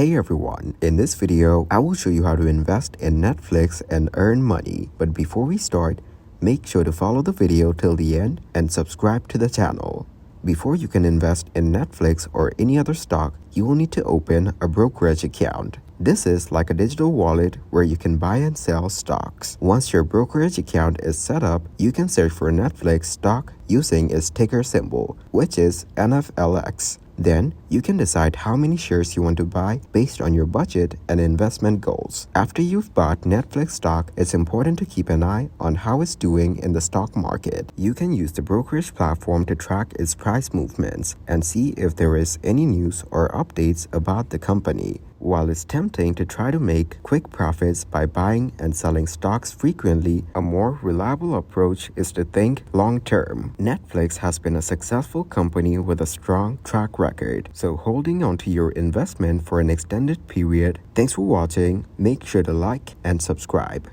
Hey everyone, in this video, I will show you how to invest in Netflix and earn money. But before we start, make sure to follow the video till the end and subscribe to the channel. Before you can invest in Netflix or any other stock, you will need to open a brokerage account. This is like a digital wallet where you can buy and sell stocks. Once your brokerage account is set up, you can search for Netflix stock using its ticker symbol, which is NFLX. Then, you can decide how many shares you want to buy based on your budget and investment goals. After you've bought Netflix stock, it's important to keep an eye on how it's doing in the stock market. You can use the brokerage platform to track its price movements and see if there is any news or updates about the company. While it's tempting to try to make quick profits by buying and selling stocks frequently, a more reliable approach is to think long-term. Netflix has been a successful company with a strong track record, so holding on to your investment for an extended period. Thanks for watching. Make sure to like and subscribe.